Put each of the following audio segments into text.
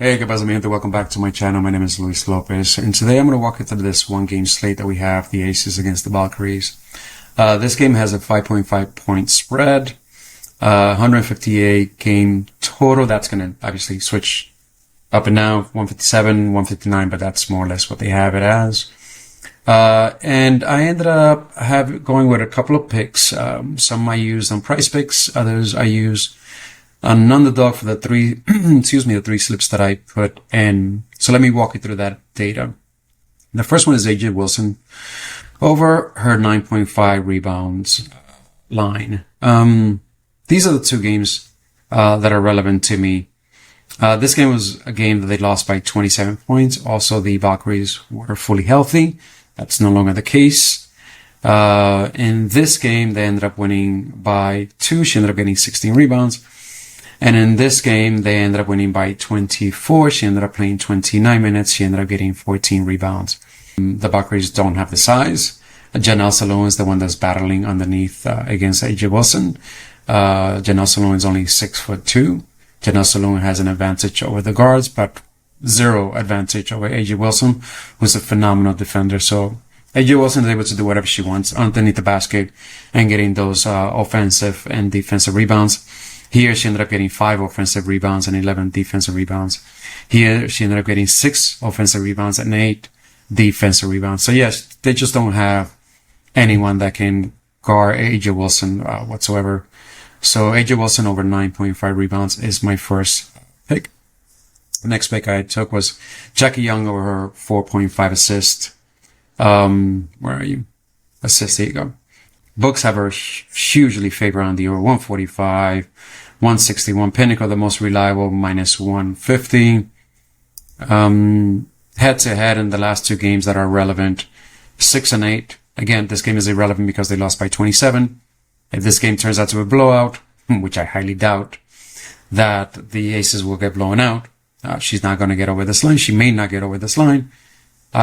Hey, ¿qué pasa, mi gente? Welcome back to my channel. My name is Luis Lopez, and today I'm going to walk you through this one-game slate that we have, the Aces against the Valkyries. This game has a 5.5 point spread, 158 game total. That's going to obviously switch up and down, 157, 159, but that's more or less what they have it as. And I ended up going with a couple of picks. Some I used on Price Picks, others I used on Underdog for the three, the three slips that I put in. So let me walk you through that data. The first one is AJ Wilson over her 9.5 rebounds line. These are the two games that are relevant to me. This game was a game that they lost by 27 points. Also, the Valkyries were fully healthy. That's no longer the case. In this game, they ended up winning by 2. She ended up getting 16 rebounds. And in this game, they ended up winning by 24. She ended up playing 29 minutes. She ended up getting 14 rebounds. The Valkyries don't have the size. Janelle Salone is the one that's battling underneath against AJ Wilson. Janelle Salone is only 6'2". Janelle Salone has an advantage over the guards, but zero advantage over AJ Wilson, who's a phenomenal defender. So AJ Wilson is able to do whatever she wants underneath the basket and getting those offensive and defensive rebounds. Here, she ended up getting 5 offensive rebounds and 11 defensive rebounds. Here, she ended up getting 6 offensive rebounds and 8 defensive rebounds. So yes, they just don't have anyone that can guard AJ Wilson whatsoever. So AJ Wilson over 9.5 rebounds is my first pick. The next pick I took was Jackie Young over her 4.5 assist. Where are you? Assist, there you go. Books have her hugely favored on the over 145, 161. Pinnacle, the most reliable, minus 150. Head to head in the last 2 games that are relevant, 6 and 8. Again, this game is irrelevant because they lost by 27. If this game turns out to be a blowout, which I highly doubt, that the Aces will get blown out. She's not going to get over this line. She may not get over this line.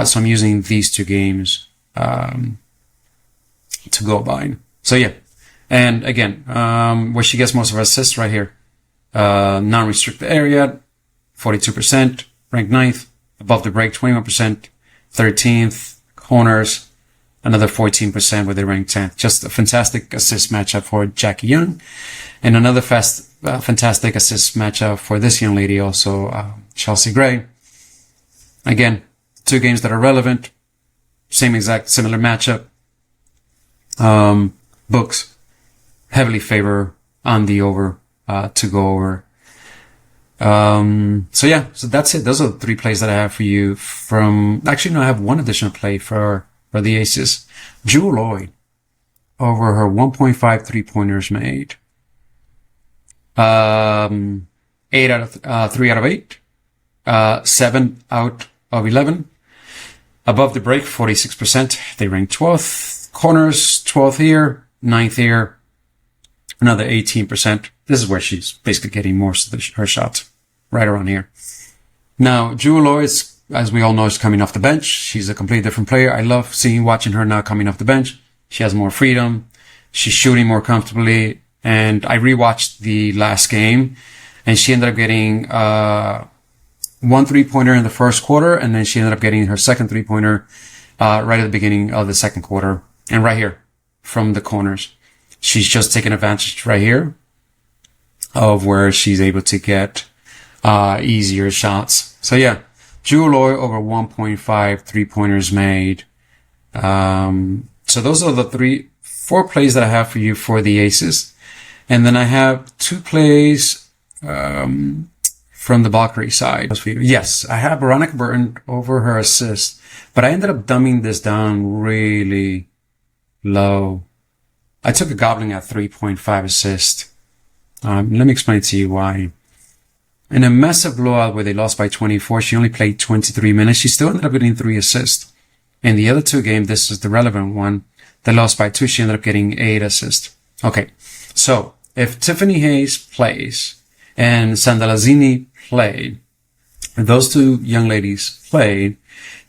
So I'm using these 2 games to go by. So yeah. And again, where she gets most of her assists right here. Non-restricted area, 42%, ranked 9th, above the break, 21%, 13th, corners, another 14% where they ranked 10th. Just a fantastic assist matchup for Jackie Young. And another fantastic assist matchup for this young lady also, Chelsea Gray. Again, 2 games that are relevant, similar matchup. Books heavily favor on the over, to go over. So yeah, so that's it. Those are the 3 plays that I have for you actually, no, I have one additional play for the Aces. Jewel Lloyd over her 1.5 3-pointers made. 3 out of 8. 7 out of 11. Above the break, 46%. They rank 12th. Corners, 12th here, 9th here, another 18%. This is where she's basically getting most of her shots, right around here. Now, Jewel Lloyd, as we all know, is coming off the bench. She's a completely different player. I love watching her now coming off the bench. She has more freedom. She's shooting more comfortably. And I rewatched the last game, and she ended up getting 1 3-pointer in the first quarter, and then she ended up getting her second 3-pointer right at the beginning of the second quarter. And right here, from the corners, she's just taking advantage right here of where she's able to get easier shots. So yeah, Jewel Lloyd over 1.5 3-pointers made. So those are the 4 plays that I have for you for the Aces. And then I have 2 plays from the Valkyrie side. Yes, I have Veronica Burton over her assist, but I ended up dumbing this down really low. I took a Goblin at 3.5 assist. Let me explain to you why. In a massive blowout where they lost by 24, she only played 23 minutes. She still ended up getting 3 assists. In the other 2 games, this is the relevant one. They lost by 2. She ended up getting 8 assists. Okay. So if Tiffany Hayes plays and Sandalazzini played, if those 2 young ladies played,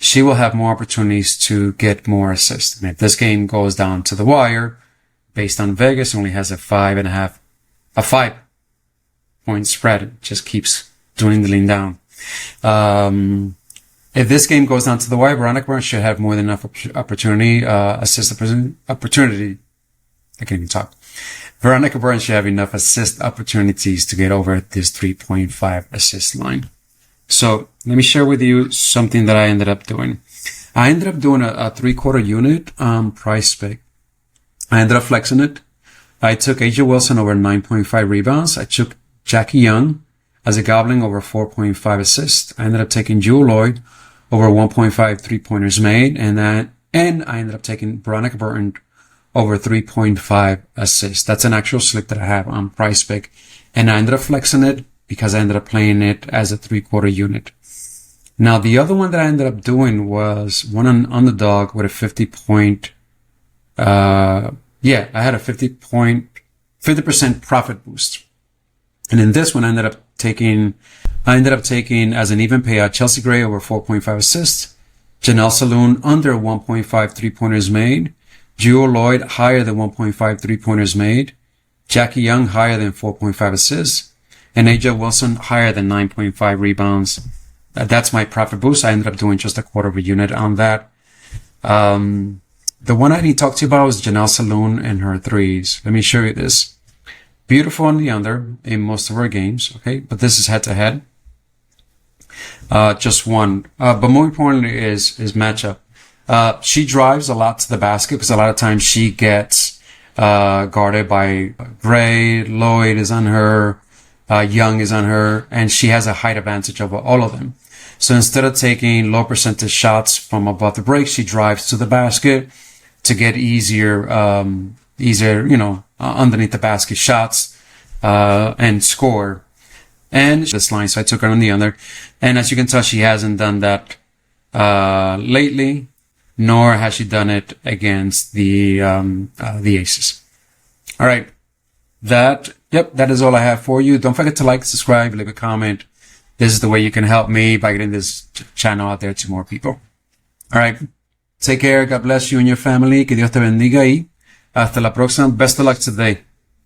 she will have more opportunities to get more assists. And if this game goes down to the wire, based on Vegas, only has a 5 point spread. It just keeps dwindling down. If this game goes down to the wire, Veronica Burns should have more than enough opportunity, assist opportunity. I can't even talk. Veronica Burns should have enough assist opportunities to get over this 3.5 assist line. So let me share with you something that I ended up doing. I ended up doing a 3/4 unit price pick. I ended up flexing it. I took AJ Wilson over 9.5 rebounds. I took Jackie Young as a Goblin over 4.5 assists. I ended up taking Jewel Lloyd over 1.5 3-pointers made. And I ended up taking Veronica Burton over 3.5 assists. That's an actual slip that I have on price pick. And I ended up flexing it because I ended up playing it as a 3/4 unit. Now, the other one that I ended up doing was one on Underdog with a 50% profit boost. And in this one, I ended up taking as an even payout Chelsea Gray over 4.5 assists, Janelle Saloon under 1.5 3-pointers made, Jewel Lloyd higher than 1.5 3-pointers made, Jackie Young higher than 4.5 assists, and AJ Wilson higher than 9.5 rebounds. That's my profit boost. I ended up doing just a 1/4 unit on that. The one I didn't talk to you about was Janelle Saloon and her threes. Let me show you this. Beautiful on the under in most of her games, okay? But this is head to head. Just one. But more importantly is matchup. She drives a lot to the basket because a lot of times she gets guarded by Gray, Lloyd is on her, Young is on her, and she has a height advantage over all of them. So instead of taking low percentage shots from above the break, she drives to the basket to get easier, underneath the basket shots, and score. And this line, so I took her on the under. And as you can tell, she hasn't done that, lately, nor has she done it against the aces. All right. That is all I have for you. Don't forget to like, subscribe, leave a comment. This is the way you can help me by getting this channel out there to more people. All right. Take care. God bless you and your family. Que Dios te bendiga y hasta la próxima. Best of luck today.